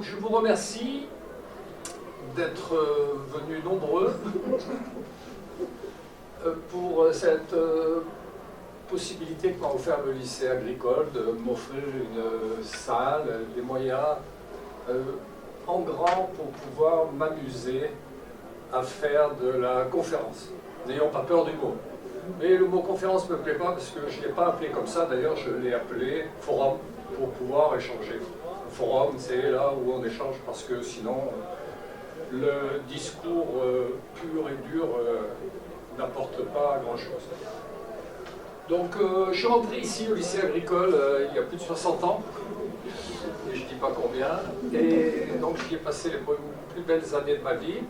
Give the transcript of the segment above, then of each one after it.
Donc je vous remercie d'être venus nombreux pour cette possibilité que m'a offert le lycée agricole de m'offrir une salle, des moyens en grand pour pouvoir m'amuser à faire de la conférence. N'ayons pas peur du mot. Mais le mot conférence ne me plaît pas parce que je ne l'ai pas appelé comme ça, d'ailleurs je l'ai appelé forum pour pouvoir échanger. Forum, c'est là où on échange parce que sinon le discours pur et dur n'apporte pas grand-chose. Donc je suis rentré ici au lycée agricole il y a plus de 60 ans, et je ne dis pas combien, et donc j'y ai passé les plus belles années de ma vie.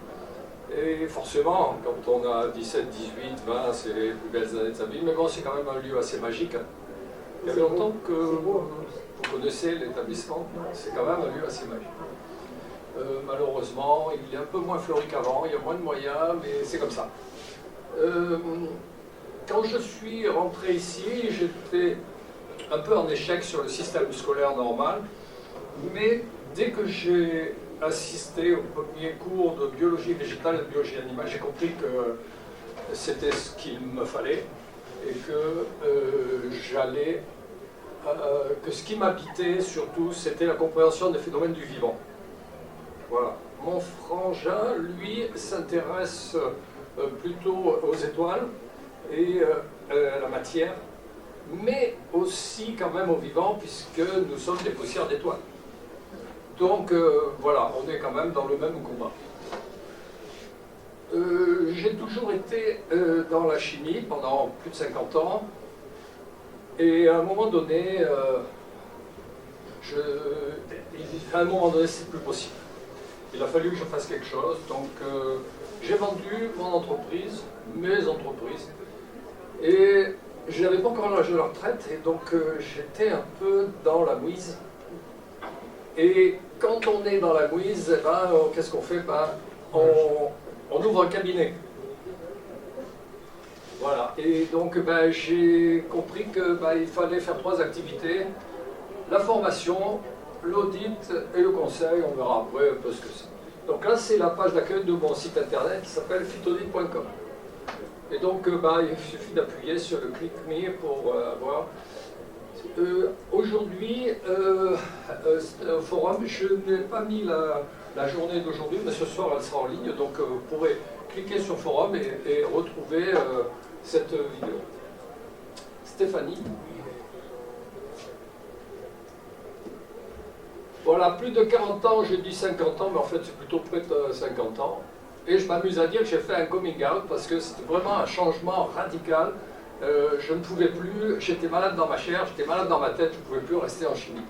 Et forcément, quand on a 17, 18, 20, c'est les plus belles années de sa vie, mais bon, c'est quand même un lieu assez magique. Il y a longtemps que vous connaissez l'établissement, c'est quand même un lieu assez magique. Malheureusement, il est un peu moins fleuri qu'avant, il y a moins de moyens, mais c'est comme ça. Quand je suis rentré ici, j'étais un peu en échec sur le système scolaire normal, mais dès que j'ai assisté au premier cours de biologie végétale et de biologie animale, j'ai compris que c'était ce qu'il me fallait et que que ce qui m'habitait surtout, c'était la compréhension des phénomènes du vivant. Voilà. Mon frangin, lui, s'intéresse plutôt aux étoiles et à la matière, mais aussi quand même au vivant, puisque nous sommes des poussières d'étoiles. Donc voilà, on est quand même dans le même combat. J'ai toujours été dans la chimie pendant plus de 50 ans, et à un moment donné, c'est plus possible. Il a fallu que je fasse quelque chose, donc j'ai vendu mon entreprise, mes entreprises, et je n'avais pas encore l'âge de la retraite, et donc j'étais un peu dans la mouise. Et quand on est dans la mouise, qu'est-ce qu'on fait? On ouvre un cabinet. Voilà. Et donc j'ai compris qu'il fallait faire 3 activités: la formation, l'audit et le conseil. On verra après un peu ce que c'est. Donc là, c'est la page d'accueil de mon site internet qui s'appelle phytaudit.com. Et donc il suffit d'appuyer sur le click me pour avoir. Aujourd'hui, au forum, je n'ai pas mis la journée d'aujourd'hui, mais ce soir elle sera en ligne, donc vous pourrez cliquer sur forum et retrouver cette vidéo. Stéphanie. Voilà, plus de 40 ans, j'ai dit 50 ans, mais en fait c'est plutôt près de 50 ans. Et je m'amuse à dire que j'ai fait un coming out parce que c'était vraiment un changement radical. Je ne pouvais plus, j'étais malade dans ma chair, j'étais malade dans ma tête, je ne pouvais plus rester en chimie.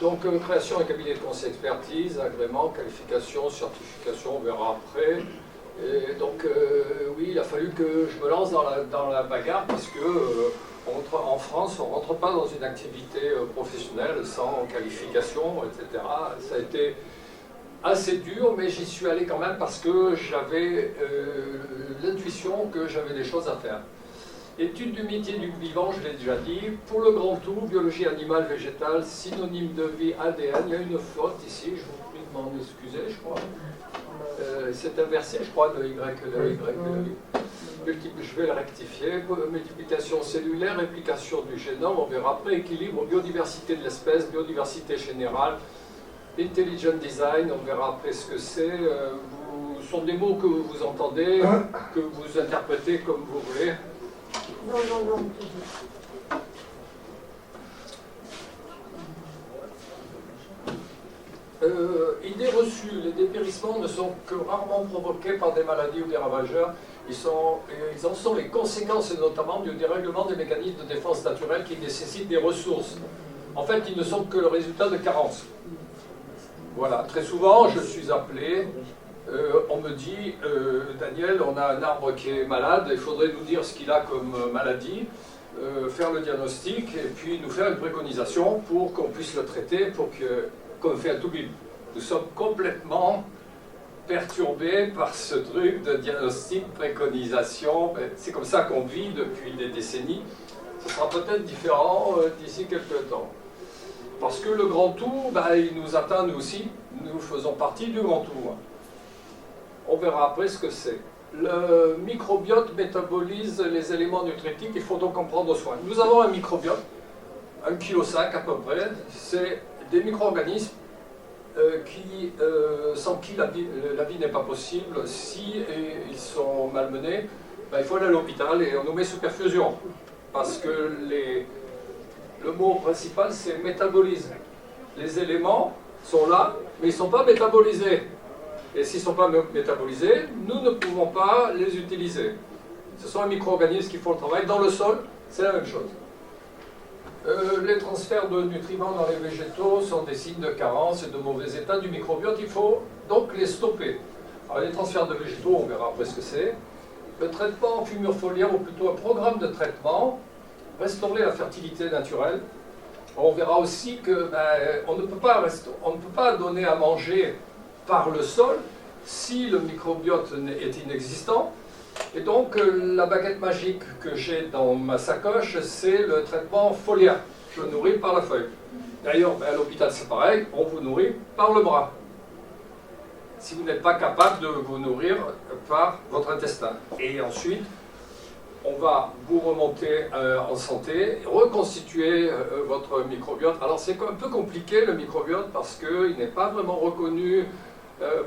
Donc création d'un cabinet de conseil expertise, agrément, qualification, certification, on verra après. Et donc oui, il a fallu que je me lance dans la bagarre parce que en France, on ne rentre pas dans une activité professionnelle sans qualification, etc. Ça a été assez dur, mais j'y suis allé quand même parce que j'avais l'intuition que j'avais des choses à faire. Étude du métier du vivant, je l'ai déjà dit. Pour le grand tout, biologie animale, végétale, synonyme de vie, ADN. Il y a une faute ici, je vous prie de m'en excuser, je crois. C'est inversé, je crois, de Y et de Y. Je vais le rectifier. Multiplication cellulaire, réplication du génome, on verra après. Équilibre, biodiversité de l'espèce, biodiversité générale. Intelligent design, on verra après ce que c'est. Ce sont des mots que vous entendez, que vous interprétez comme vous voulez. Non. Idées reçues, les dépérissements ne sont que rarement provoqués par des maladies ou des ravageurs. Ils en sont les conséquences, notamment du dérèglement des mécanismes de défense naturelle qui nécessitent des ressources. En fait, ils ne sont que le résultat de carences. Voilà, très souvent, je suis appelé, on me dit, Daniel, on a un arbre qui est malade, il faudrait nous dire ce qu'il a comme maladie, faire le diagnostic et puis nous faire une préconisation pour qu'on puisse le traiter, comme fait à Toubib. Nous sommes complètement perturbés par ce truc de diagnostic, préconisation. C'est comme ça qu'on vit depuis des décennies. Ce sera peut-être différent d'ici quelques temps. Parce que le grand tout, ben, il nous atteint nous aussi, nous faisons partie du grand tout. On verra après ce que c'est. Le microbiote métabolise les éléments nutritiques, il faut donc en prendre soin. Nous avons un microbiote, 1,5 kg à peu près, c'est des micro-organismes sans qui la vie n'est pas possible. Si ils sont malmenés, ben, il faut aller à l'hôpital et on nous met sous perfusion. Parce que le mot principal, c'est métabolise. Les éléments sont là, mais ils ne sont pas métabolisés. Et s'ils ne sont pas métabolisés, nous ne pouvons pas les utiliser. Ce sont les micro-organismes qui font le travail. Dans le sol, c'est la même chose. Les transferts de nutriments dans les végétaux sont des signes de carence et de mauvais état du microbiote. Il faut donc les stopper. Alors, les transferts de végétaux, on verra après ce que c'est. Le traitement en fumure foliaire, ou plutôt un programme de traitement, restaurer la fertilité naturelle. On verra aussi que on ne peut pas donner à manger par le sol si le microbiote est inexistant. Et donc la baguette magique que j'ai dans ma sacoche, c'est le traitement foliaire. Je nourris par la feuille. D'ailleurs, à l'hôpital c'est pareil, on vous nourrit par le bras. Si vous n'êtes pas capable de vous nourrir par votre intestin. Et ensuite, on va vous remonter en santé, reconstituer votre microbiote. Alors c'est un peu compliqué le microbiote parce qu'il n'est pas vraiment reconnu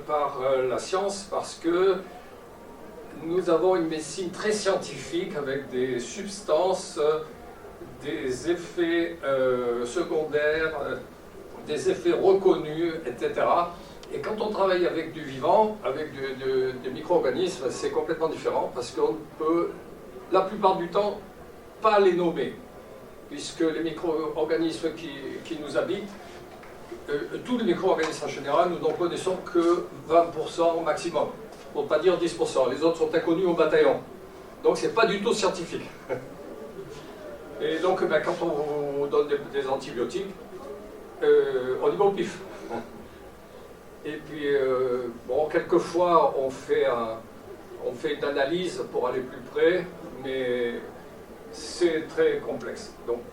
par la science, parce que nous avons une médecine très scientifique avec des substances, des effets secondaires, des effets reconnus, etc. Et quand on travaille avec du vivant, avec des micro-organismes, c'est complètement différent parce qu'on peut, la plupart du temps, pas les nommer, puisque les micro-organismes qui nous habitent, tous les micro-organismes en général, nous n'en connaissons que 20% maximum, pour ne pas dire 10%. Les autres sont inconnus au bataillon. Donc c'est pas du tout scientifique. Et donc quand on vous donne des antibiotiques, on y va au pif. Et puis, bon, quelquefois on fait une analyse pour aller plus près, mais c'est très complexe. Donc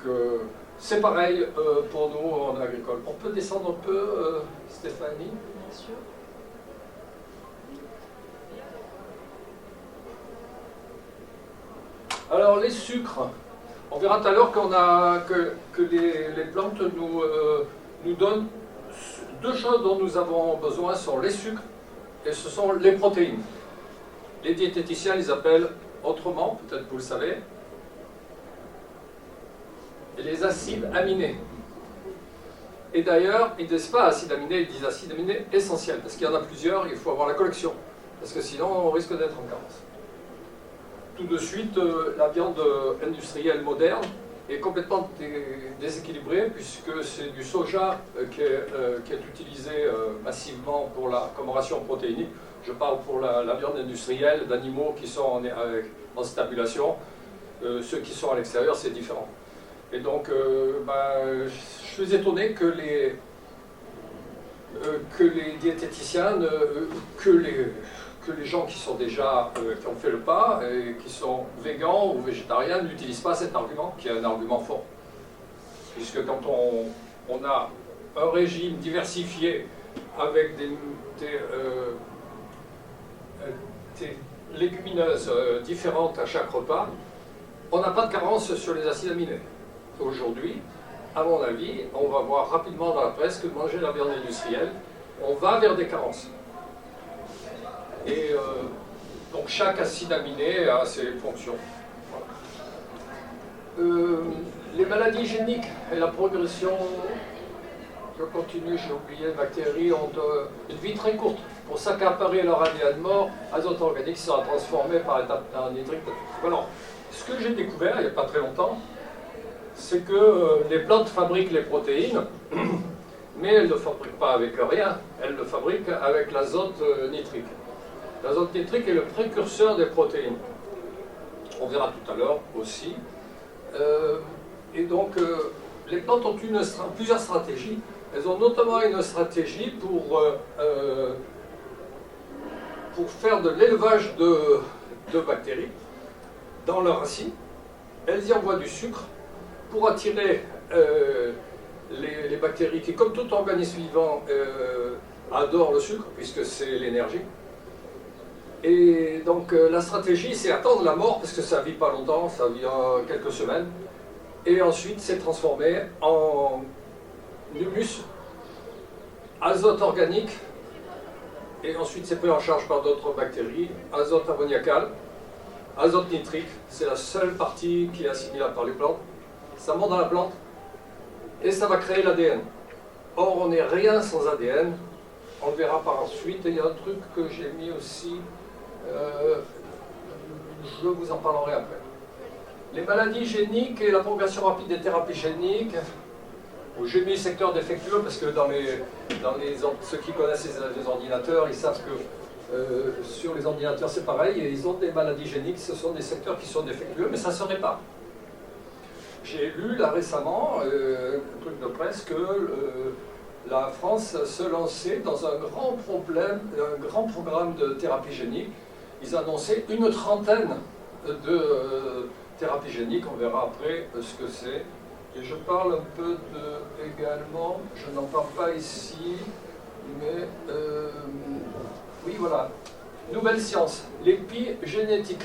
c'est pareil pour nous en agricole. On peut descendre un peu, Stéphanie? Bien sûr. Alors les sucres, on verra tout à l'heure que les plantes nous donnent deux choses dont nous avons besoin sont les sucres et ce sont les protéines. Les diététiciens les appellent autrement, peut-être vous le savez, les acides aminés. Et d'ailleurs, ils ne disent pas acides aminés, ils disent acides aminés essentiels, parce qu'il y en a plusieurs, il faut avoir la collection, parce que sinon on risque d'être en carence. Tout de suite, la viande industrielle moderne est complètement déséquilibrée, puisque c'est du soja qui est utilisé massivement comme ration protéinique. Je parle pour la viande industrielle d'animaux qui sont en stabulation. Ceux qui sont à l'extérieur, c'est différent. Et donc, je suis étonné que les diététiciens, que les gens qui sont déjà, qui ont fait le pas, et qui sont végans ou végétariens, n'utilisent pas cet argument, qui est un argument fort. Puisque quand on a un régime diversifié avec des légumineuses différentes à chaque repas, on n'a pas de carence sur les acides aminés. Aujourd'hui, à mon avis, on va voir rapidement dans la presse que manger la viande industrielle, on va vers des carences. Et donc chaque acide aminé a ses fonctions. Voilà. Les maladies géniques et la progression, je continue, j'ai oublié, bactéries ont une vie très courte. Pour s'accaparer leur ADN mort, azote organique sera transformé par étape en nitrique. Alors, ce que j'ai découvert il n'y a pas très longtemps, c'est que les plantes fabriquent les protéines, mais elles ne fabriquent pas avec rien, elles le fabriquent avec l'azote nitrique. L'azote nitrique est le précurseur des protéines. On verra tout à l'heure aussi. Et donc, les plantes ont plusieurs stratégies. Elles ont notamment une stratégie pour faire de l'élevage de bactéries dans leurs racines. Elles y envoient du sucre pour attirer les bactéries qui, comme tout organisme vivant, adorent le sucre, puisque c'est l'énergie. Et donc la stratégie, c'est attendre la mort, parce que ça ne vit pas longtemps, ça vit quelques semaines. Et ensuite, c'est transformé en humus, azote organique, et ensuite c'est pris en charge par d'autres bactéries, azote ammoniacal, azote nitrique, c'est la seule partie qui est assimilable par les plantes. Ça monte dans la plante, et ça va créer l'ADN. Or, on n'est rien sans ADN. On le verra par ensuite. Et il y a un truc que j'ai mis aussi, je vous en parlerai après. Les maladies géniques et la progression rapide des thérapies géniques. J'ai mis secteur défectueux parce que ceux qui connaissent les ordinateurs, ils savent que sur les ordinateurs c'est pareil, et ils ont des maladies géniques, ce sont des secteurs qui sont défectueux, mais ça se répare. J'ai lu là récemment, un truc de presse, que la France se lançait dans un grand programme de thérapie génique. Ils annonçaient une trentaine de thérapies géniques, on verra après ce que c'est. Et je parle un peu également, je n'en parle pas ici, mais oui voilà, nouvelle science, l'épigénétique.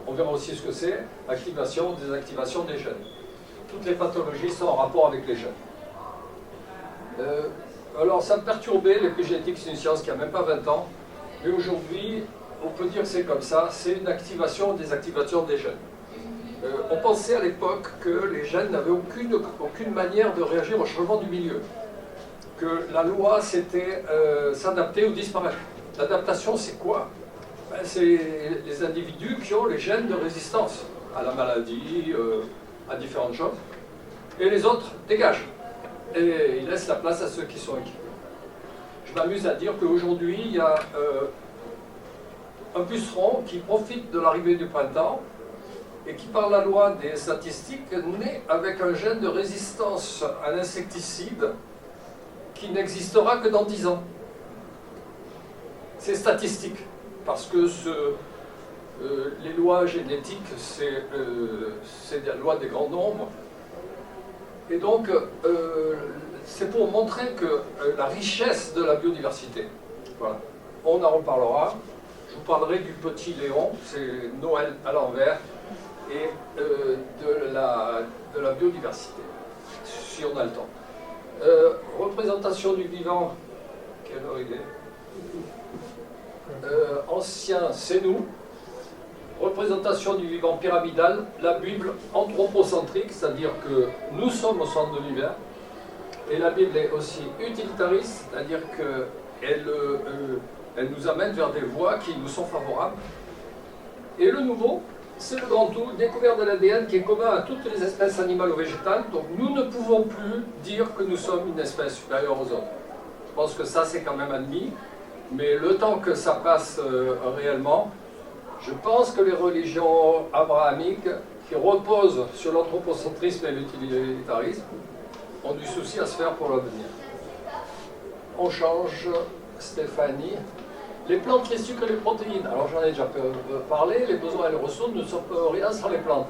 On verra aussi ce que c'est, activation, désactivation des gènes. Toutes les pathologies sont en rapport avec les gènes. Alors ça me perturbait, l'épigénétique c'est une science qui n'a même pas 20 ans, mais aujourd'hui on peut dire que c'est comme ça, c'est une activation, désactivation des gènes. On pensait à l'époque que les gènes n'avaient aucune manière de réagir au changement du milieu. Que la loi c'était s'adapter ou disparaître. L'adaptation c'est quoi? C'est les individus qui ont les gènes de résistance à la maladie, à différentes choses. Et les autres dégagent. Et ils laissent la place à ceux qui sont équipés. Je m'amuse à dire qu'aujourd'hui il y a un puceron qui profite de l'arrivée du printemps et qui, par la loi des statistiques, naît avec un gène de résistance à l'insecticide qui n'existera que dans 10 ans. C'est statistique, parce que les lois génétiques, c'est la loi des grands nombres. Et donc, c'est pour montrer que la richesse de la biodiversité, voilà. On en reparlera. Je vous parlerai du petit Léon, c'est Noël à l'envers, et de la biodiversité, si on a le temps. Représentation du vivant, quelle heure il est? Ancien, c'est nous. Représentation du vivant pyramidal, la Bible anthropocentrique, c'est-à-dire que nous sommes au centre de l'univers. Et la Bible est aussi utilitariste, c'est-à-dire qu'elle elle nous amène vers des voies qui nous sont favorables. Et le nouveau, c'est le grand tout, découverte de l'ADN qui est commun à toutes les espèces animales ou végétales. Donc nous ne pouvons plus dire que nous sommes une espèce supérieure aux autres. Je pense que ça c'est quand même admis, mais le temps que ça passe réellement, je pense que les religions abrahamiques qui reposent sur l'anthropocentrisme et l'utilitarisme ont du souci à se faire pour l'avenir. On change, Stéphanie. Les plantes, les sucres et les protéines. Alors j'en ai déjà parlé, les besoins et les ressources ne sont rien sans les plantes.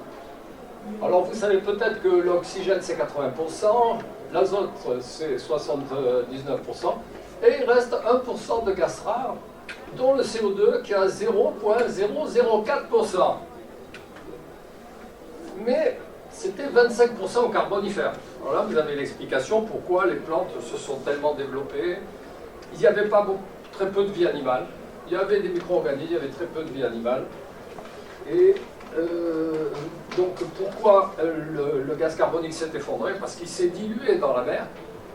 Alors vous savez peut-être que l'oxygène c'est 80%, l'azote c'est 79%, et il reste 1% de gaz rare, dont le CO2 qui a 0,004%. Mais c'était 25% au carbonifère. Alors là vous avez l'explication pourquoi les plantes se sont tellement développées. Il n'y avait pas très peu de vie animale. Il y avait des micro-organismes, il y avait très peu de vie animale. Et donc pourquoi le gaz carbonique s'est effondré? Parce qu'il s'est dilué dans la mer,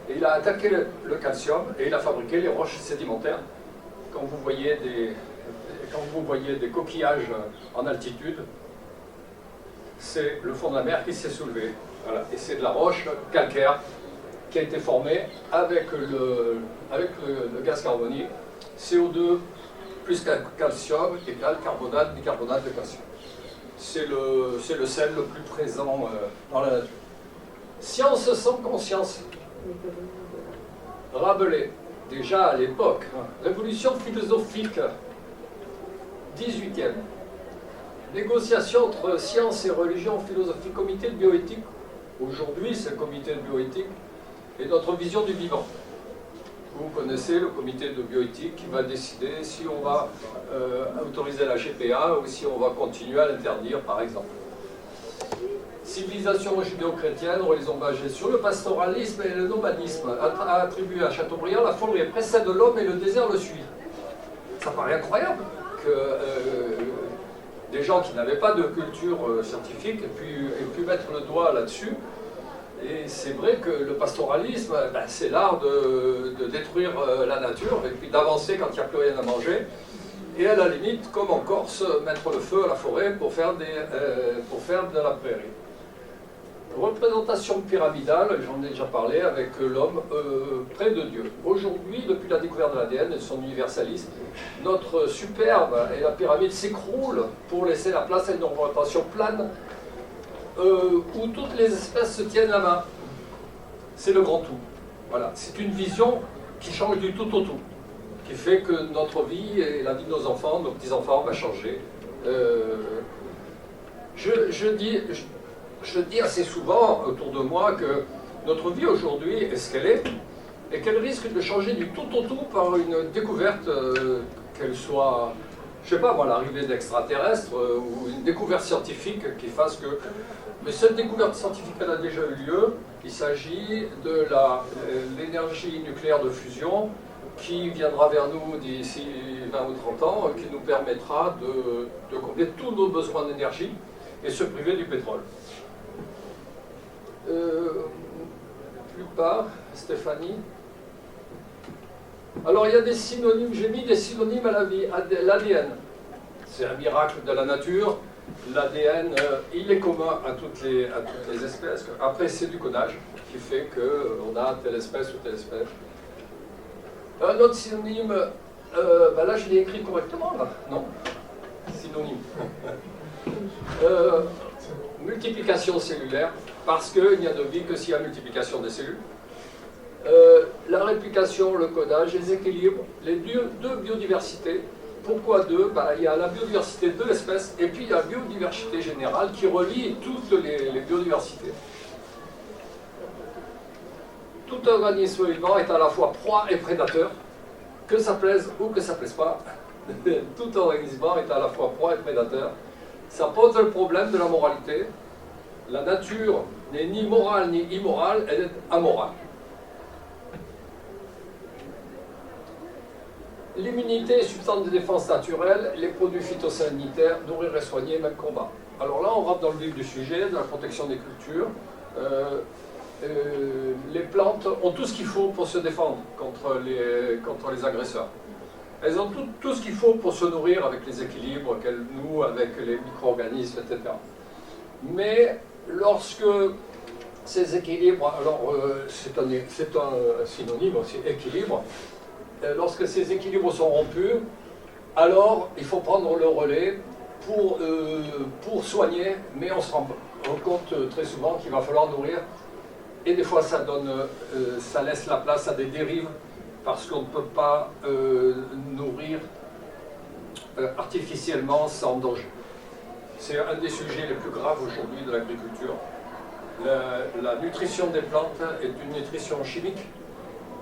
et il a attaqué le calcium, et il a fabriqué les roches sédimentaires. Quand vous voyez des coquillages en altitude, c'est le fond de la mer qui s'est soulevé. Voilà. Et c'est de la roche calcaire qui a été formée avec le gaz carbonique, CO2 plus calcium égale carbonate, bicarbonate de calcium. C'est le sel le plus présent dans la nature. Science sans conscience. Rabelais, déjà à l'époque. Révolution philosophique, 18e. Négociation entre science et religion, philosophie, comité de bioéthique. Aujourd'hui, c'est le comité de bioéthique. et notre vision du vivant. Vous connaissez le comité de bioéthique qui va décider si on va autoriser la GPA ou si on va continuer à l'interdire, par exemple. Civilisation judéo-chrétienne, religion basée sur le pastoralisme et le nomadisme, attribué à Chateaubriand, la folie précède l'homme et le désert le suit. Ça paraît incroyable que des gens qui n'avaient pas de culture scientifique aient pu mettre le doigt là-dessus. Et c'est vrai que le pastoralisme, ben, c'est l'art de détruire la nature et puis d'avancer quand il n'y a plus rien à manger. Et à la limite, comme en Corse, mettre le feu à la forêt pour faire de la prairie. Représentation pyramidale, j'en ai déjà parlé, avec l'homme près de Dieu. Aujourd'hui, depuis la découverte de l'ADN et son universalisme, notre superbe et la pyramide s'écroule pour laisser la place à une représentation plane où toutes les espèces se tiennent la main. C'est le grand tout. Voilà. C'est une vision qui change du tout au tout, qui fait que notre vie et la vie de nos enfants, nos petits-enfants va changer. Je dis assez souvent autour de moi que notre vie aujourd'hui est ce qu'elle est et qu'elle risque de changer du tout au tout par une découverte, qu'elle soit, je ne sais pas moi, l'arrivée d'extraterrestres ou une découverte scientifique qui fasse que... Mais cette découverte scientifique, elle a déjà eu lieu. Il s'agit de l'énergie nucléaire de fusion qui viendra vers nous d'ici 20 ou 30 ans, qui nous permettra de combler tous nos besoins d'énergie et se priver du pétrole. Plus bas, Stéphanie. Alors il y a des synonymes, j'ai mis des synonymes à la vie, l'ADN. C'est un miracle de la nature. L'ADN, il est commun à toutes les espèces. Après, c'est du codage qui fait qu'on a telle espèce ou telle espèce. Un autre synonyme, ben là je l'ai écrit correctement, là, non? Synonyme. Multiplication cellulaire, parce qu'il n'y a de vie que s'il y a multiplication des cellules. La réplication, le codage, les équilibres, les deux biodiversités. Pourquoi deux? Ben, il y a la biodiversité de l'espèce et puis il y a la biodiversité générale qui relie toutes les biodiversités. Tout organisme vivant est à la fois proie et prédateur, que ça plaise ou que ça ne plaise pas. Tout organisme vivant est à la fois proie et prédateur. Ça pose le problème de la moralité. La nature n'est ni morale ni immorale, elle est amorale. L'immunité, substance de défense naturelle, les produits phytosanitaires, nourrir et soigner, même combat. Alors là, on rentre dans le vif du sujet, de la protection des cultures. Les plantes ont tout ce qu'il faut pour se défendre contre les agresseurs. Elles ont tout ce qu'il faut pour se nourrir avec les équilibres qu'elles nouent avec les micro-organismes, etc. Mais lorsque ces équilibres, alors c'est un synonyme aussi, équilibre, lorsque ces équilibres sont rompus, alors il faut prendre le relais pour soigner, mais on se rend compte très souvent qu'il va falloir nourrir, et des fois ça laisse la place à des dérives, parce qu'on ne peut pas nourrir artificiellement sans danger. C'est un des sujets les plus graves aujourd'hui de l'agriculture. La nutrition des plantes est une nutrition chimique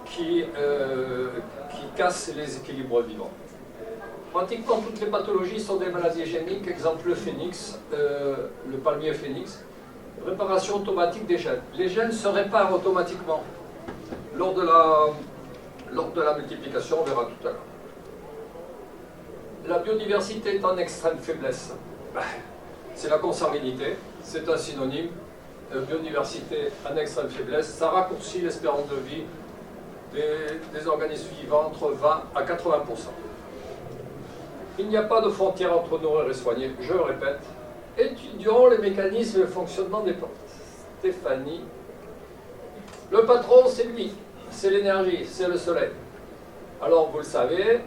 qui casse les équilibres vivants. Pratiquement toutes les pathologies sont des maladies géniques, exemple le phénix, le palmier phénix. Réparation automatique des gènes. Les gènes se réparent automatiquement. Lors de la multiplication, on verra tout à l'heure. La biodiversité est en extrême faiblesse. C'est la consanguinité, c'est un synonyme. Biodiversité en extrême faiblesse, ça raccourcit l'espérance de vie des organismes vivants entre 20 à 80%. Il n'y a pas de frontière entre nourrir et soigner, je le répète. Étudions les mécanismes et le fonctionnement des plantes. Stéphanie. Le patron, c'est lui, c'est l'énergie, c'est le soleil. Alors, vous le savez,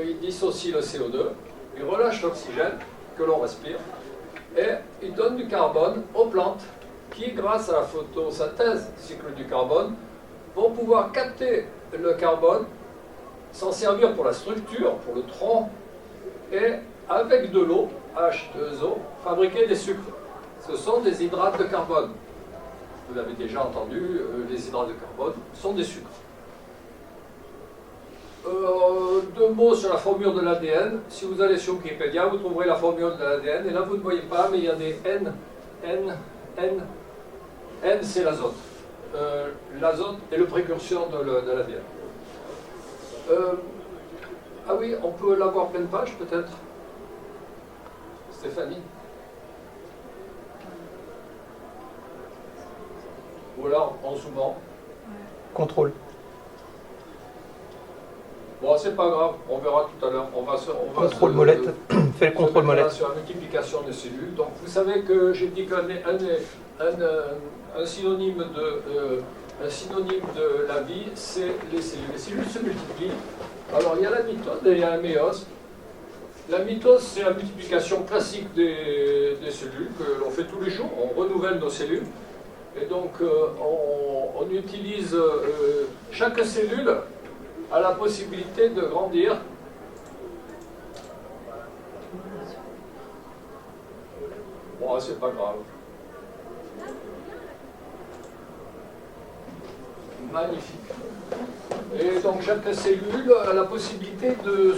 il dissocie le CO2, il relâche l'oxygène que l'on respire, et il donne du carbone aux plantes qui, grâce à la photosynthèse, cycle du carbone, vont pouvoir capter le carbone, s'en servir pour la structure, pour le tronc, et avec de l'eau, H2O, fabriquer des sucres. Ce sont des hydrates de carbone. vous l'avez déjà entendu, les hydrates de carbone sont des sucres. Deux mots sur la formule de l'ADN. Si vous allez sur Wikipédia, vous trouverez la formule de l'ADN. Et là, vous ne voyez pas, mais il y a des N, c'est l'azote. L'azote est le précurseur de l'ADN. Ah oui, on peut l'avoir pleine page, peut-être, Stéphanie? Ou alors en zoomant. Contrôle. Bon, c'est pas grave, on verra tout à l'heure. Contrôle molette. Fais le contrôle molette. Sur la multiplication des cellules. Donc vous savez que j'ai dit qu'un synonyme de la vie, c'est les cellules. Les cellules se multiplient. Alors il y a la mitose et il y a la méiose. La mitose, c'est la multiplication classique des cellules que l'on fait tous les jours. On renouvelle nos cellules. Et donc on utilise chaque cellule a la possibilité de grandir. Bon, c'est pas grave. Magnifique. Et donc chaque cellule a la possibilité de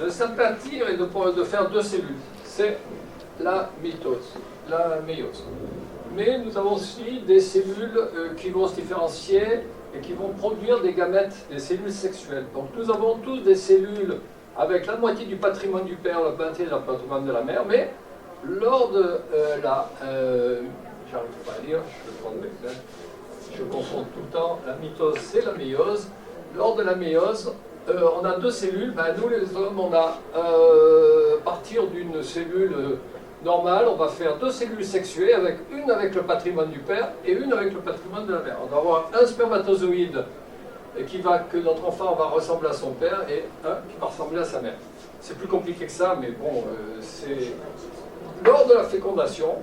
s'aplatir et de faire deux cellules. C'est la mitose, la méiose. Mais nous avons aussi des cellules qui vont se différencier et qui vont produire des gamètes, des cellules sexuelles. Donc nous avons tous des cellules avec la moitié du patrimoine du père, la moitié du patrimoine de la mère, mais lors de j'arrive pas à lire, je vais prendre mes lunettes, je confonds tout le temps, la mitose c'est la méiose. Lors de la méiose, on a deux cellules, nous les hommes, on a, à partir d'une cellule normale, on va faire deux cellules sexuées, une avec le patrimoine du père et une avec le patrimoine de la mère. On va avoir un spermatozoïde que notre enfant va ressembler à son père et un qui va ressembler à sa mère. C'est plus compliqué que ça, mais bon, c'est... Lors de la fécondation,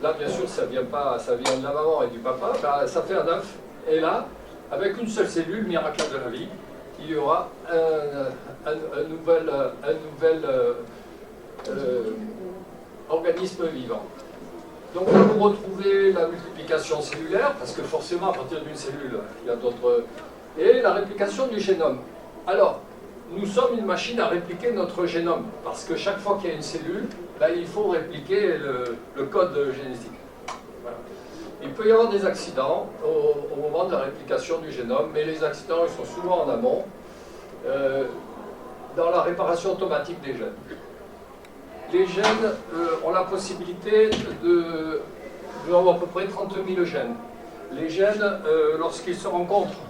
là bien sûr ça vient de la maman et du papa, ça fait un œuf, et là, avec une seule cellule, miracle de la vie, il y aura un nouvel organisme vivant. Donc là vous retrouvez la multiplication cellulaire, parce que forcément à partir d'une cellule, il y a d'autres... Et la réplication du génome. Alors, nous sommes une machine à répliquer notre génome, parce que chaque fois qu'il y a une cellule, il faut répliquer le code génétique. Voilà. Il peut y avoir des accidents au moment de la réplication du génome, mais les accidents ils sont souvent en amont, dans la réparation automatique des gènes. Les gènes ont la possibilité nous avons à peu près 30 000 gènes. Les gènes, lorsqu'ils se rencontrent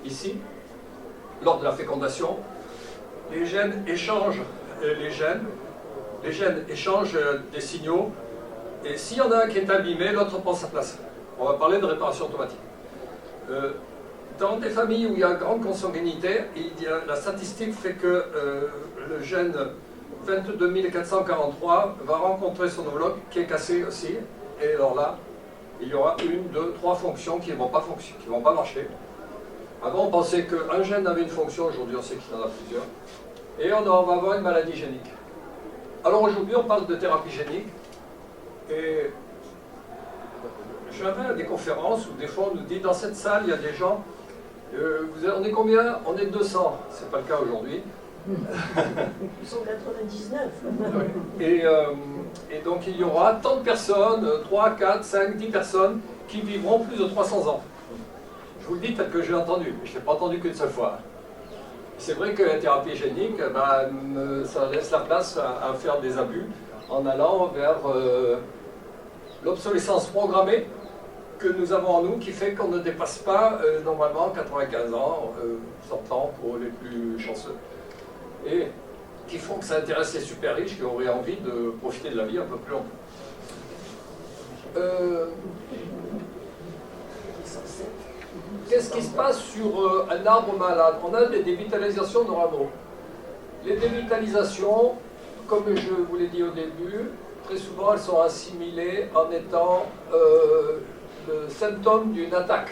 ici, lors de la fécondation, les gènes échangent des signaux, et s'il y en a un qui est abîmé, l'autre prend sa place. On va parler de réparation automatique. Dans des familles où il y a grande consanguinité, la statistique fait que le gène 22 443 va rencontrer son homologue qui est cassé aussi, et alors là, il y aura 1, 2, 3 fonctions qui ne vont pas marcher. Avant, on pensait qu'un gène avait une fonction, aujourd'hui on sait qu'il y en a plusieurs, et on va avoir une maladie génique. Alors aujourd'hui, on parle de thérapie génique, et je vais à des conférences où des fois on nous dit, dans cette salle, il y a des gens, on est combien? On est 200, c'est pas le cas aujourd'hui. Ils sont 99. Et donc il y aura tant de personnes, 3, 4, 5, 10 personnes, qui vivront plus de 300 ans. Je vous le dis tel que j'ai entendu, mais je ne l'ai pas entendu qu'une seule fois. C'est vrai que la thérapie génique, ça laisse la place à faire des abus en allant vers l'obsolescence programmée que nous avons en nous, qui fait qu'on ne dépasse pas normalement 95 ans, 100 ans pour les plus chanceux. Et qui font que ça intéresse les super riches qui auraient envie de profiter de la vie un peu plus longtemps. Qu'est-ce qui se passe sur un arbre malade? On a des dévitalisations de rameaux. Les dévitalisations, comme je vous l'ai dit au début, très souvent elles sont assimilées en étant le symptôme d'une attaque.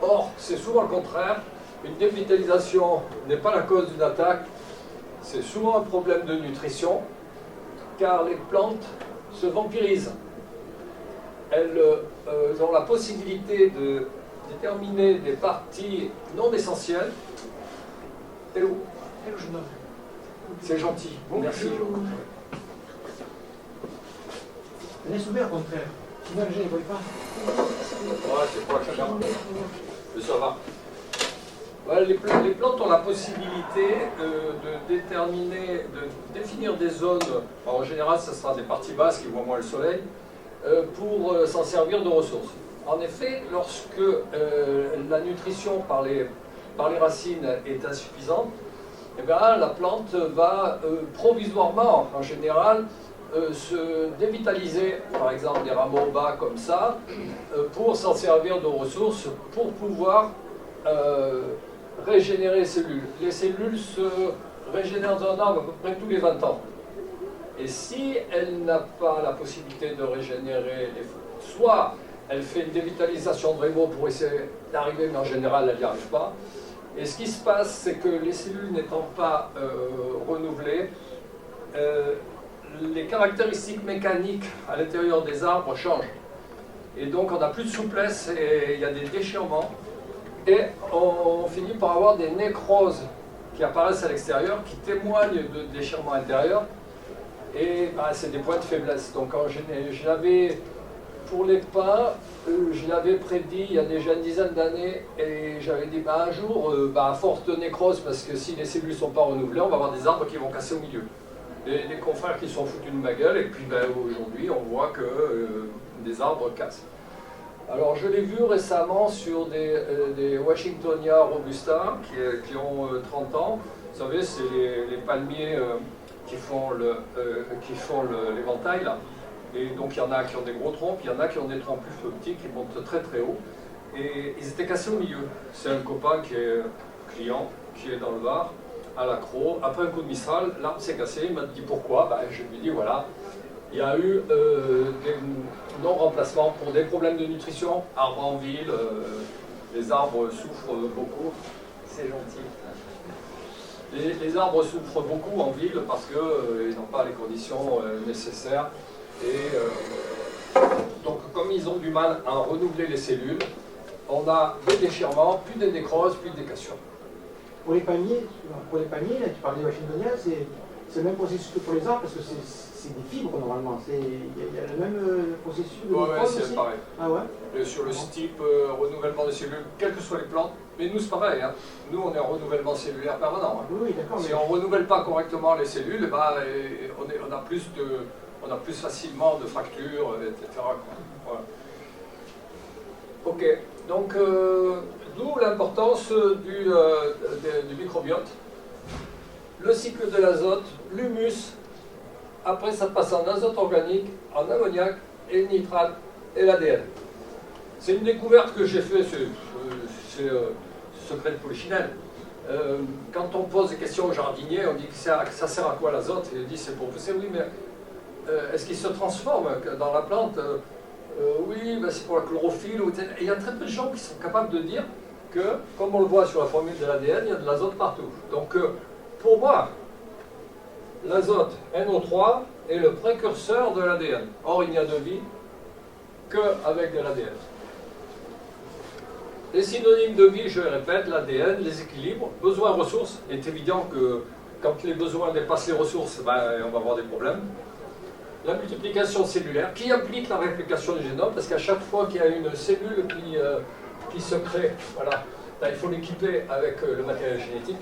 Or, c'est souvent le contraire. Une dévitalisation n'est pas la cause d'une attaque, c'est souvent un problème de nutrition, car les plantes se vampirisent. elles ont la possibilité de déterminer des parties non essentielles. Hello. Hello, jeune homme. C'est gentil. Merci. Laisse ouvert, au contraire. Sinon, les gens ne voient pas. Ouais, c'est pas chacun. Mais ça va. Ouais, les plantes ont la possibilité de définir des zones. Alors, en général, ce sera des parties basses qui voient moins le soleil, pour s'en servir de ressources. En effet, lorsque la nutrition par les racines est insuffisante, eh bien, la plante va provisoirement, en général, se dévitaliser, par exemple des rameaux bas comme ça, pour s'en servir de ressources, pour pouvoir régénérer les cellules. Les cellules se régénèrent dans un arbre à peu près tous les 20 ans. Et si elle n'a pas la possibilité de régénérer, soit elle fait une dévitalisation de rameaux pour essayer d'arriver, mais en général elle n'y arrive pas. Et ce qui se passe, c'est que les cellules n'étant pas renouvelées, les caractéristiques mécaniques à l'intérieur des arbres changent. Et donc on n'a plus de souplesse et il y a des déchirements. Et on finit par avoir des nécroses qui apparaissent à l'extérieur, qui témoignent de déchirements intérieurs. Et bah, c'est des points de faiblesse. Donc je l'avais, pour les pins, je l'avais prédit il y a déjà une dizaine d'années, et j'avais dit bah, un jour, forte nécrose, parce que si les cellules ne sont pas renouvelées, on va avoir des arbres qui vont casser au milieu. Des confrères qui sont foutus de ma gueule, et puis aujourd'hui on voit que des arbres cassent. Alors je l'ai vu récemment sur des Washingtonia Robusta qui ont 30 ans. Vous savez, c'est les palmiers qui font l'éventail là. Et donc il y en a qui ont des gros troncs, puis il y en a qui ont des troncs plus petits qui montent très très haut. Et ils étaient cassés au milieu. C'est un copain qui est client, qui est dans le Var, à l'accro. Après un coup de Mistral, l'arbre s'est cassé. Il m'a dit pourquoi. Je lui ai dit voilà, il y a eu des non-remplacements pour des problèmes de nutrition. Arbres en ville, les arbres souffrent beaucoup. C'est gentil. Les arbres souffrent beaucoup en ville parce qu'ils n'ont pas les conditions nécessaires. Et donc, comme ils ont du mal à renouveler les cellules, on a des déchirements, puis des nécroses, puis des cassures. Pour les palmiers, là, tu parlais de Washingtonia, c'est le même processus que pour les arbres, parce que c'est des fibres normalement. Il y a le même processus de nécrose c'est aussi. pareil. Ah ouais. Et sur le type renouvellement des cellules, quelles que soient les plantes, mais nous c'est pareil, hein. Nous on est en renouvellement cellulaire permanent. Hein. Oui, d'accord. Si on ne renouvelle pas correctement les cellules, on a plus facilement de fractures, etc. Voilà. Ok, donc d'où l'importance du microbiote. Le cycle de l'azote, l'humus, après ça passe en azote organique, en ammoniac et le nitrate et l'ADN. C'est une découverte que j'ai faite, c'est secret de polichinelle. Quand on pose des questions aux jardiniers, on dit que ça sert à quoi l'azote? Il dit c'est pour pousser, oui, mais est-ce qu'il se transforme dans la plante? Oui, c'est pour la chlorophylle. Et il y a très peu de gens qui sont capables de dire que, comme on le voit sur la formule de l'ADN, il y a de l'azote partout. Donc, pour moi, l'azote NO3 est le précurseur de l'ADN. Or, il n'y a de vie qu'avec de l'ADN. Les synonymes de vie, je le répète, l'ADN, les équilibres, besoins ressources. Il est évident que quand les besoins dépassent les ressources, on va avoir des problèmes. La multiplication cellulaire, qui implique la réplication du génome, parce qu'à chaque fois qu'il y a une cellule qui se crée, voilà, il faut l'équiper avec le matériel génétique.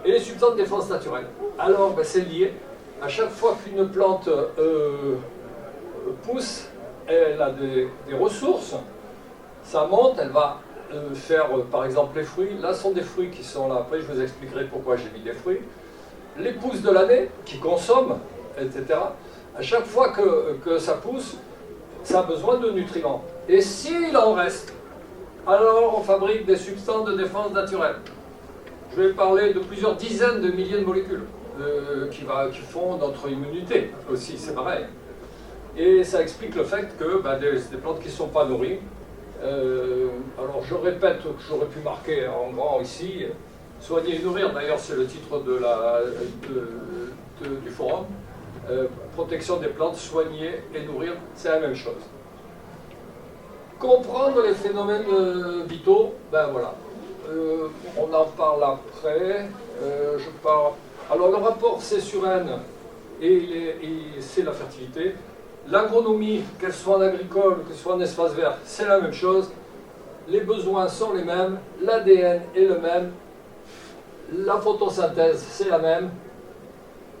Et les substances de défense naturelle. Alors, c'est lié. À chaque fois qu'une plante pousse, elle a des ressources, ça monte, elle va faire, par exemple, les fruits. Là, sont des fruits qui sont là. Après, je vous expliquerai pourquoi j'ai mis des fruits. Les pousses de l'année, qui consomment, etc. À chaque fois que ça pousse, ça a besoin de nutriments. Et s'il en reste, alors on fabrique des substances de défense naturelle. Je vais parler de plusieurs dizaines de milliers de molécules qui font notre immunité aussi, c'est pareil. Et ça explique le fait que des plantes qui ne sont pas nourries, alors je répète que j'aurais pu marquer en grand ici, soigner et nourrir, d'ailleurs c'est le titre du forum, protection des plantes, soigner et nourrir, c'est la même chose. Comprendre les phénomènes vitaux, ben voilà. On en parle après. Je parle. Alors le rapport C sur N, et c'est la fertilité. L'agronomie, qu'elle soit en agricole, qu'elle soit en espace vert, c'est la même chose. Les besoins sont les mêmes, l'ADN est le même, la photosynthèse, c'est la même.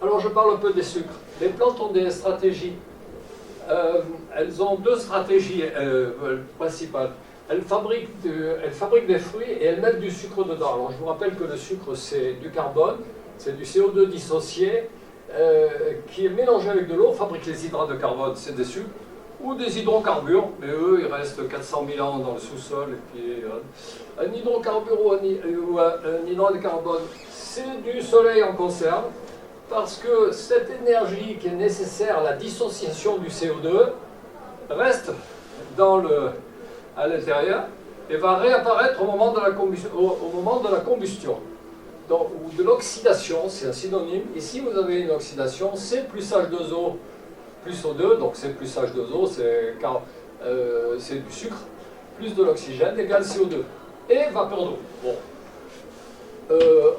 Alors je parle un peu des sucres. Les plantes ont des stratégies. Elles ont deux stratégies principales. Elles fabriquent des fruits et elles mettent du sucre dedans. Alors je vous rappelle que le sucre, c'est du carbone, c'est du CO2 dissocié, qui est mélangé avec de l'eau. On fabrique les hydrates de carbone, c'est des sucres, ou des hydrocarbures, mais eux, ils restent 400 000 ans dans le sous-sol. Et puis, un hydrocarbure ou un hydrate de carbone, c'est du soleil en conserve, parce que cette énergie qui est nécessaire à la dissociation du CO2 reste à l'intérieur et va réapparaître au moment de la combustion. Donc, ou de l'oxydation, c'est un synonyme. Ici, vous avez une oxydation, C plus H2O plus O2, donc C plus H2O, c'est du sucre, plus de l'oxygène égale CO2. Et vapeur d'eau. Bon.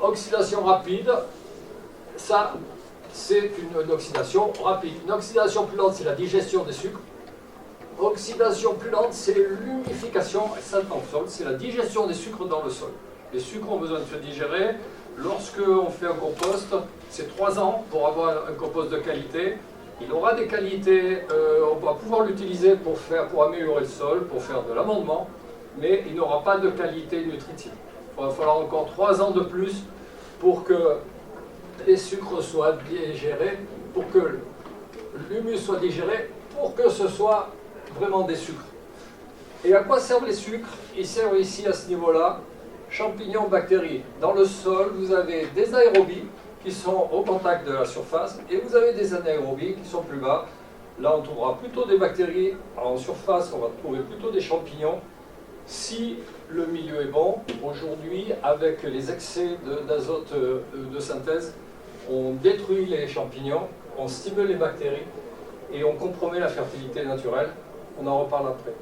Oxydation rapide, ça, c'est une oxydation rapide. Une oxydation plus lente, c'est la digestion des sucres. Oxydation plus lente, c'est l'humidification, et ça dans le sol, c'est la digestion des sucres dans le sol. Les sucres ont besoin de se digérer. Lorsqu'on fait un compost, c'est 3 ans pour avoir un compost de qualité. Il aura des qualités, on va pouvoir l'utiliser pour améliorer le sol, pour faire de l'amendement, mais il n'aura pas de qualité nutritive. Il va falloir encore 3 ans de plus pour que les sucres soient digérés, pour que l'humus soit digéré, pour que ce soit vraiment des sucres. Et à quoi servent les sucres? Ils servent ici à ce niveau-là, champignons, bactéries. Dans le sol, vous avez des aérobies qui sont au contact de la surface et vous avez des anaérobies qui sont plus bas. Là, on trouvera plutôt des bactéries. Alors, en surface, on va trouver plutôt des champignons. Si le milieu est bon, aujourd'hui, avec les excès d'azote de synthèse, on détruit les champignons, on stimule les bactéries et on compromet la fertilité naturelle. On en reparle après.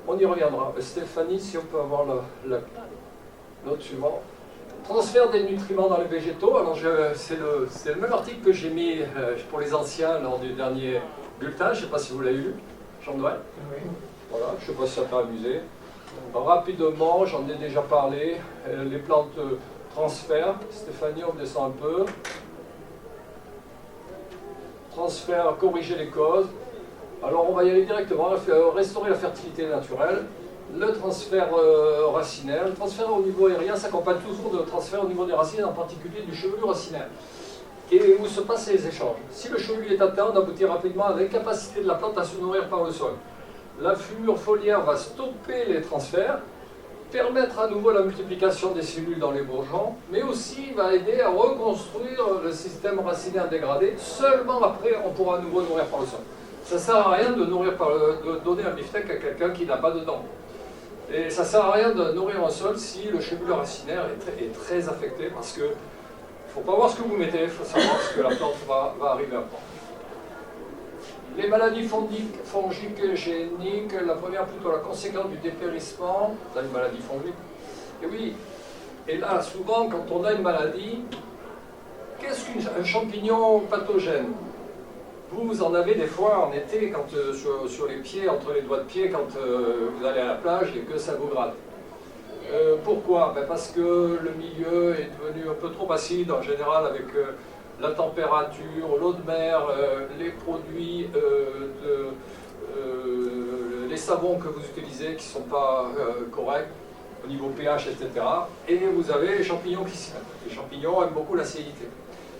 On y reviendra. Stéphanie, si on peut avoir l'autre suivant. Transfert des nutriments dans les végétaux. Alors c'est le même article que j'ai mis pour les anciens lors du dernier bulletin. Je ne sais pas si vous l'avez lu, Jean-Noël. Oui. Voilà, je ne sais pas si ça t'a amusé. Rapidement, j'en ai déjà parlé. Les plantes transfert. Stéphanie, on descend un peu. Transfert, corriger les causes. Alors on va y aller directement, restaurer la fertilité naturelle, le transfert racinaire. Le transfert au niveau aérien s'accompagne toujours de transfert au niveau des racines, en particulier du chevelu racinaire. Et où se passent les échanges. Si le chevelu est atteint, on aboutit rapidement à l'incapacité de la plante à se nourrir par le sol. La fumure foliaire va stopper les transferts, permettre à nouveau la multiplication des cellules dans les bourgeons, mais aussi va aider à reconstruire le système racinaire dégradé. Seulement après, on pourra à nouveau nourrir par le sol. Ça ne sert à rien de donner un beefsteak à quelqu'un qui n'a pas de dents. Et ça ne sert à rien de nourrir un sol si le chevelu racinaire est très affecté, parce que il ne faut pas voir ce que vous mettez, il faut savoir ce que la plante va arriver à prendre. Les maladies fongiques et géniques, la première plutôt la conséquence du dépérissement, c'est une maladie fongique. Et oui, et là souvent quand on a une maladie, qu'est-ce qu'un champignon pathogène? Vous en avez des fois en été, quand, sur les pieds, entre les doigts de pied, quand vous allez à la plage et que ça vous gratte. Pourquoi? Parce que le milieu est devenu un peu trop acide en général avec la température, l'eau de mer, les produits, les savons que vous utilisez qui ne sont pas corrects au niveau pH, etc. Et vous avez les champignons qui s'y mettent. Les champignons aiment beaucoup l'acidité.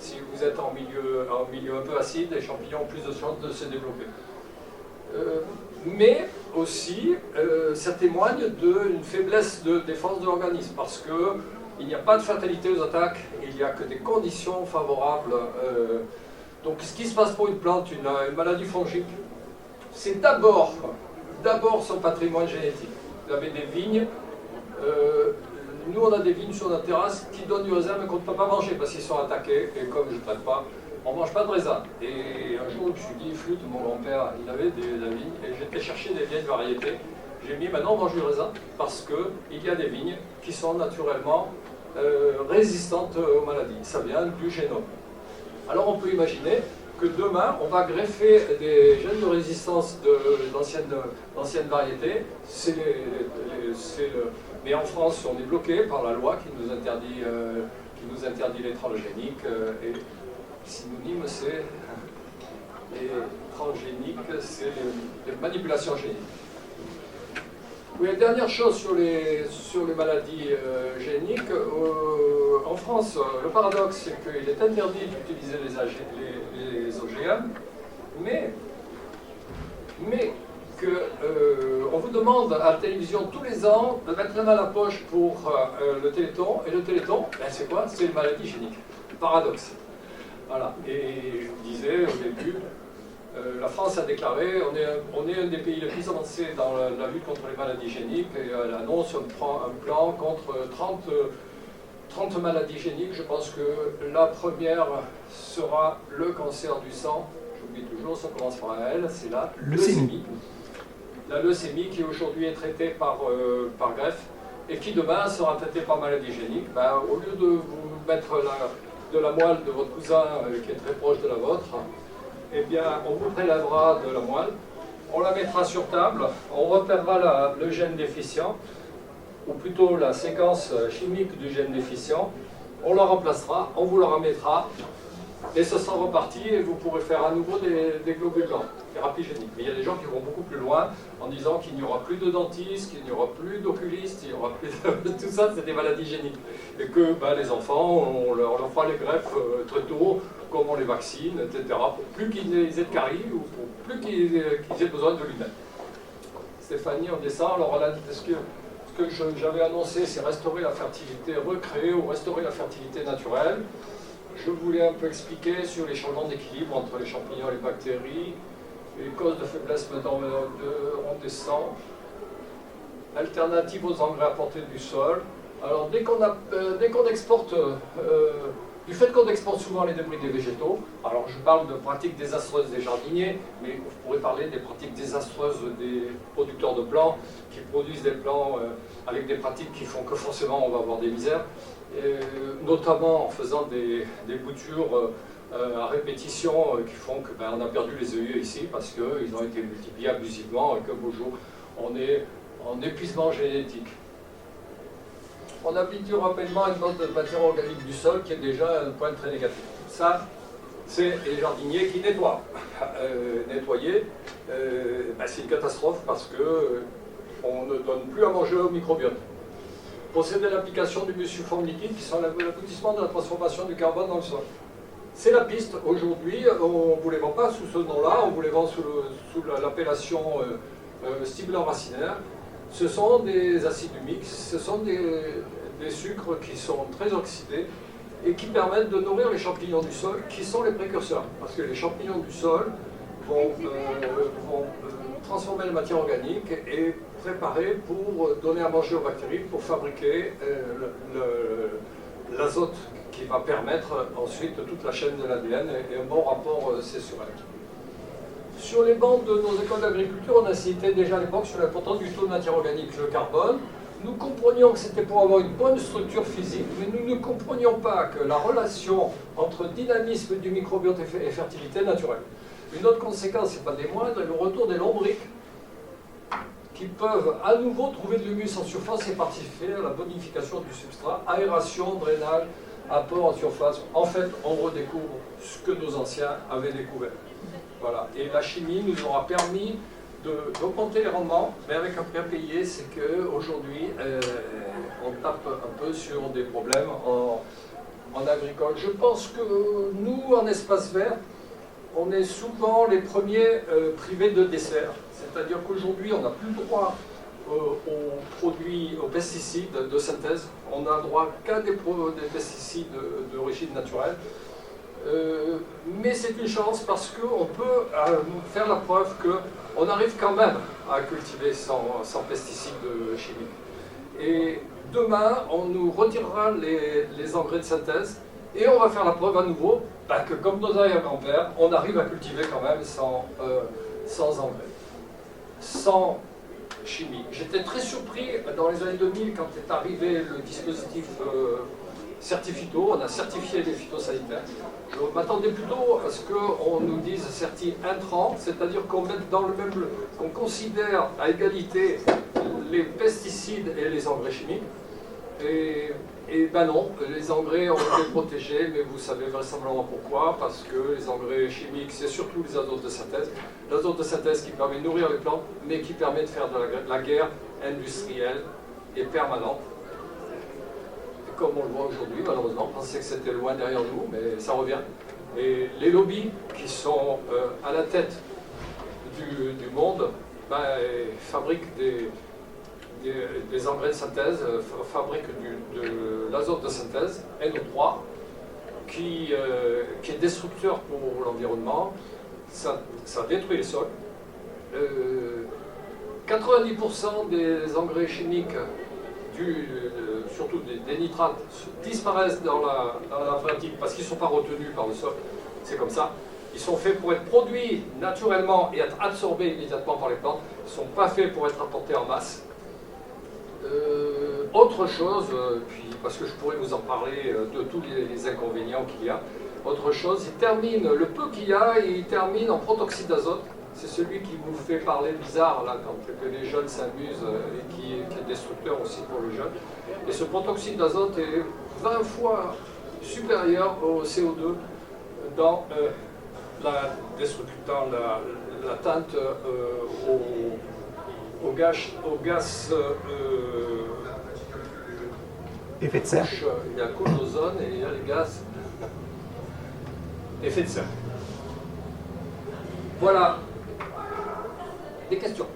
Si vous êtes en milieu un peu acide, les champignons ont plus de chances de se développer. Mais aussi, ça témoigne d'une faiblesse de défense de l'organisme, parce qu'il n'y a pas de fatalité aux attaques, il n'y a que des conditions favorables. Donc ce qui se passe pour une plante, une maladie fongique, c'est d'abord son patrimoine génétique. Vous avez des vignes, nous on a des vignes sur notre terrasse qui donnent du raisin mais qu'on ne peut pas manger parce qu'ils sont attaqués, et comme je ne traite pas, on ne mange pas de raisin. Et un jour, je me suis dit, flûte, mon grand-père, il avait de la vigne, et j'étais chercher des vieilles variétés. J'ai mis, maintenant on mange du raisin, parce qu'il y a des vignes qui sont naturellement résistantes aux maladies. Ça vient du génome. Alors on peut imaginer que demain, on va greffer des gènes de résistance d'anciennes variétés. Mais en France, on est bloqué par la loi qui nous interdit les transgéniques. Et synonyme, c'est les transgéniques, c'est les manipulations géniques. Oui, dernière chose sur les maladies géniques. En France, le paradoxe, c'est qu'il est interdit d'utiliser les OGM, mais on vous demande à la télévision tous les ans de mettre la main à la poche pour le Téléthon, et le Téléthon, ben c'est quoi? C'est les maladies géniques. Paradoxe. Voilà. Et je vous disais au début, la France a déclaré, on est un des pays les plus avancés dans la lutte contre les maladies géniques, et elle annonce un plan contre 30 maladies géniques. Je pense que la première sera le cancer du sang. J'oublie toujours, ça commence par un L, c'est la leucémie. La leucémie qui aujourd'hui est traitée par greffe et qui demain sera traitée par maladie génique. Ben, au lieu de vous mettre de la moelle de votre cousin qui est très proche de la vôtre, eh bien, on vous prélèvera de la moelle, on la mettra sur table, on repérera le gène déficient, ou plutôt la séquence chimique du gène déficient, on la remplacera, on vous la remettra, et ce sera reparti, et vous pourrez faire à nouveau des globules blancs, thérapie génique. Mais il y a des gens qui vont beaucoup plus loin en disant qu'il n'y aura plus de dentistes, qu'il n'y aura plus d'oculistes, il n'y aura plus de... tout ça, c'est des maladies géniques. Et que les enfants, on leur fera les greffes très tôt, comme on les vaccine, etc., pour plus qu'ils aient de caries ou pour plus qu'ils aient besoin de lunettes. Stéphanie, on descend. Alors, ce que j'avais annoncé, c'est restaurer la fertilité, recréer ou restaurer la fertilité naturelle. Je voulais un peu expliquer sur les changements d'équilibre entre les champignons et les bactéries, les causes de faiblesse on descend, alternatives aux engrais apportés du sol. Alors, dès qu'on exporte, du fait qu'on exporte souvent les débris des végétaux, alors je parle de pratiques désastreuses des jardiniers, mais vous pourrez parler des pratiques désastreuses des producteurs de plants qui produisent des plants avec des pratiques qui font que forcément on va avoir des misères, notamment en faisant des boutures à répétition qui font que on a perdu les œillets ici parce qu'ils ont été multipliés abusivement et que beau jour on est en épuisement génétique. On habitue rapidement une mode de matière organique du sol qui est déjà un point très négatif. Ça, c'est les jardiniers qui nettoient. Nettoyer, c'est une catastrophe parce qu'on ne donne plus à manger au microbiote. Posséder l'application du muciforme liquide qui sont l'aboutissement de la transformation du carbone dans le sol. C'est la piste. Aujourd'hui, on ne vous les vend pas sous ce nom-là, on vous les vend sous l'appellation stimulant racinaire. Ce sont des acides humiques, ce sont des sucres qui sont très oxydés et qui permettent de nourrir les champignons du sol, qui sont les précurseurs. Parce que les champignons du sol vont transformer la matière organique et préparer pour donner à manger aux bactéries, pour fabriquer l'azote qui va permettre ensuite toute la chaîne de l'ADN et un bon rapport C/L. Sur les bancs de nos écoles d'agriculture, on a cité déjà à l'époque sur l'importance du taux de matière organique, le carbone. Nous comprenions que c'était pour avoir une bonne structure physique, mais nous ne comprenions pas que la relation entre dynamisme du microbiote et fertilité naturelle. Une autre conséquence, ce n'est pas des moindres, est le retour des lombrics qui peuvent à nouveau trouver de l'humus en surface et participer à la bonification du substrat, aération, drainage, apport en surface. En fait, on redécouvre ce que nos anciens avaient découvert. Voilà. Et la chimie nous aura permis d'augmenter les rendements, mais avec un prix à payer, c'est qu'aujourd'hui, on tape un peu sur des problèmes en agricole. Je pense que nous, en espace vert, on est souvent les premiers privés de dessert. C'est-à-dire qu'aujourd'hui, on n'a plus le droit aux pesticides de synthèse. On n'a droit qu'à des pesticides d'origine naturelle. Mais c'est une chance parce qu'on peut faire la preuve qu'on arrive quand même à cultiver sans pesticides chimiques. Et demain, on nous retirera les engrais de synthèse et on va faire la preuve à nouveau bah, que comme nos arrière-grands-pères, on arrive à cultiver quand même sans engrais, sans chimie. J'étais très surpris dans les années 2000 quand est arrivé le dispositif Certifito, on a certifié les phytosanitaires. Je m'attendais plutôt à ce qu'on nous dise certi intrant, c'est-à-dire qu'on mette dans le même, qu'on considère à égalité les pesticides et les engrais chimiques. Et ben non, les engrais ont été protégés, mais vous savez vraisemblablement pourquoi, parce que les engrais chimiques, c'est surtout les azotes de synthèse. L'azote de synthèse qui permet de nourrir les plantes, mais qui permet de faire de la guerre industrielle et permanente. Et comme on le voit aujourd'hui, malheureusement, on pensait que c'était loin derrière nous, mais ça revient. Et les lobbies qui sont à la tête du monde ben, fabriquent des engrais de synthèse, fabriquent de l'azote de synthèse, NO3, qui est destructeur pour l'environnement. Ça détruit les sols. 90% des engrais chimiques, surtout des nitrates, disparaissent dans la pratique parce qu'ils ne sont pas retenus par le sol. C'est comme ça. Ils sont faits pour être produits naturellement et être absorbés immédiatement par les plantes. Ils ne sont pas faits pour être apportés en masse. Autre chose, puis parce que je pourrais vous en parler de tous les inconvénients qu'il y a, autre chose, il termine, le peu qu'il y a, il termine en protoxyde d'azote. C'est celui qui vous fait parler bizarre là, quand les jeunes s'amusent et qui est destructeur aussi pour les jeunes. Et ce protoxyde d'azote est 20 fois supérieur au CO2 dans l'atteinte au gaz Effet de serre. Il y a la couche d'ozone et il y a les gaz effet de serre. Voilà. Des questions?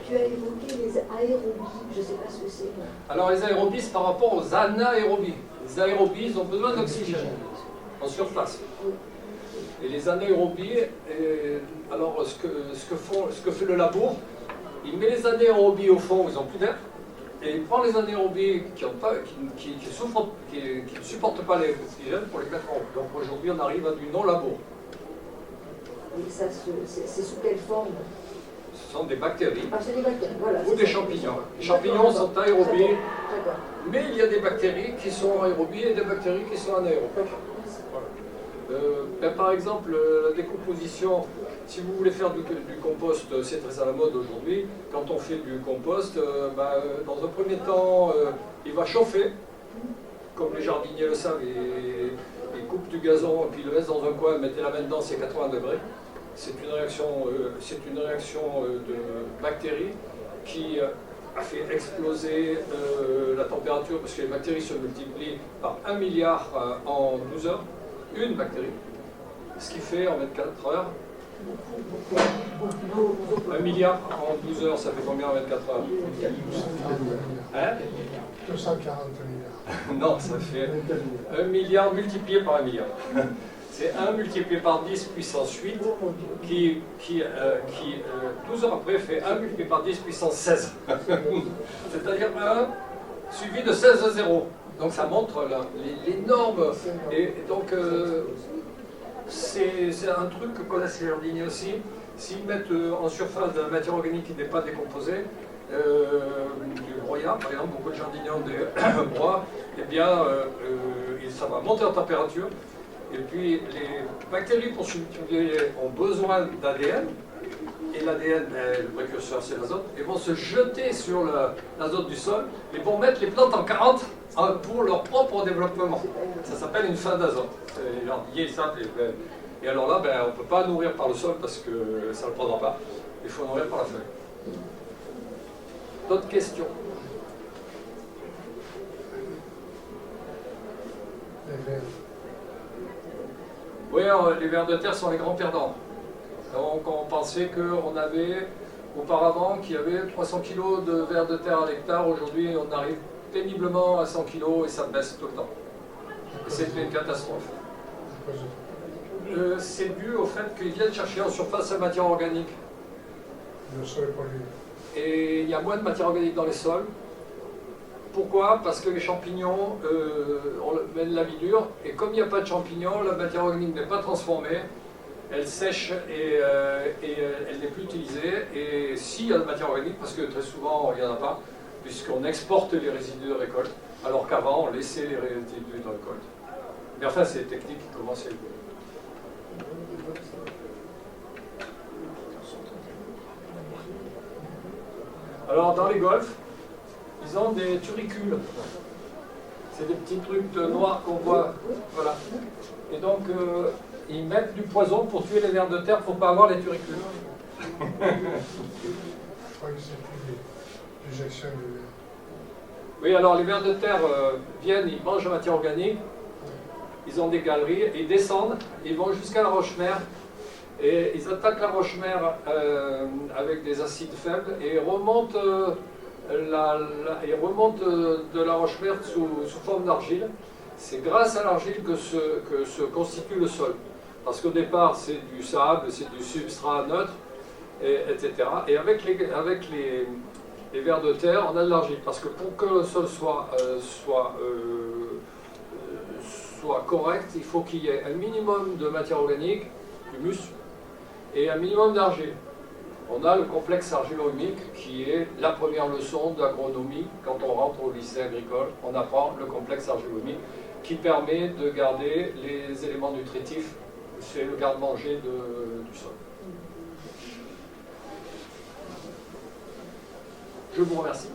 Tu as évoqué les aérobies, je ne sais pas ce que c'est. Alors les aérobies, c'est par rapport aux anaérobies. Les aérobies, ils ont besoin d'oxygène en surface. Et les anaérobies, alors ce que fait le labo, il met les anaérobies au fond où ils n'ont plus d'air, et il prend les anaérobies qui ne supportent pas l'oxygène pour les mettre en haut. Donc aujourd'hui, on arrive à du non-labo. Et ça, c'est sous quelle forme? Ce sont des bactéries. Ah, c'est des bactéries, voilà. Ou des champignons. Les champignons sont aérobies, D'accord. mais il y a des bactéries qui sont aérobies et des bactéries qui sont anaérobies. Ben, par exemple, la décomposition, si vous voulez faire du compost, c'est très à la mode aujourd'hui. Quand on fait du compost, dans un premier temps, il va chauffer, comme les jardiniers le savent, ils coupent du gazon et puis ils le laissent dans un coin, mettez la main dedans, c'est 80 degrés. C'est une réaction de bactéries qui a fait exploser la température, parce que les bactéries se multiplient par 1 milliard en 12 heures. Une bactérie, ce qui fait en 24 heures 1 milliard en 12 heures, ça fait combien en 24 heures? 240 milliards. Non, ça fait 1 milliard multiplié par 1 milliard. C'est 1 multiplié par 10 puissance 8 qui 12 heures après fait 1 multiplié par 10 puissance 16. C'est-à-dire 1 suivi de 16 à 0. Donc ça montre l'énorme. Et donc c'est un truc que connaissent les jardiniers aussi. S'ils mettent en surface de la matière organique qui n'est pas décomposée, du broyat, par exemple, beaucoup de jardiniers ont des broies, eh bien ça va monter en température. Et puis les bactéries pour se multiplier ont besoin d'ADN. Et l'ADN, le précurseur, c'est l'azote, et vont se jeter sur l'azote du sol et vont mettre les plantes en 40 pour leur propre développement. Ça s'appelle une fin d'azote. Les jardiniers, ils savent. Et alors là, on ne peut pas nourrir par le sol parce que ça ne le prendra pas. Il faut nourrir par la feuille. D'autres questions? Oui, les vers de terre sont les grands perdants. Donc on pensait qu'on avait auparavant qu'il y avait 300 kg de vers de terre à l'hectare. Aujourd'hui, on arrive péniblement à 100 kg et ça baisse tout le temps. Et c'est une catastrophe. C'est dû au fait qu'ils viennent chercher en surface la matière organique. Le sol est pollué. Et il y a moins de matière organique dans les sols. Pourquoi? Parce que les champignons mènent la vie dure, et comme il n'y a pas de champignons, la matière organique n'est pas transformée, elle sèche et elle n'est plus utilisée. Et s'il y a de matière organique, parce que très souvent il n'y en a pas, puisqu'on exporte les résidus de récolte, alors qu'avant on laissait les résidus de récolte. Mais enfin, c'est des techniques qui commencent à évoluer. Alors, dans les golfs, ils ont des turicules. C'est des petits trucs noirs qu'on voit. Voilà. Et donc, ils mettent du poison pour tuer les vers de terre pour ne pas avoir les turicules. Je crois que c'est plus l'injection de verre. Oui, alors les vers de terre viennent, ils mangent la matière organique, ils ont des galeries, et ils descendent, ils vont jusqu'à la roche-mère, et ils attaquent la roche-mère avec des acides faibles, et ils remontent, de la roche-mère sous forme d'argile. C'est grâce à l'argile que se constitue le sol. Parce qu'au départ, c'est du sable, c'est du substrat neutre, etc. Et avec les vers de terre, on a de l'argile. Parce que pour que le sol soit correct, il faut qu'il y ait un minimum de matière organique, humus, et un minimum d'argile. On a le complexe argilo-humique qui est la première leçon d'agronomie. Quand on rentre au lycée agricole, on apprend le complexe argilo-humique qui permet de garder les éléments nutritifs. C'est le garde-manger du sol. Je vous remercie.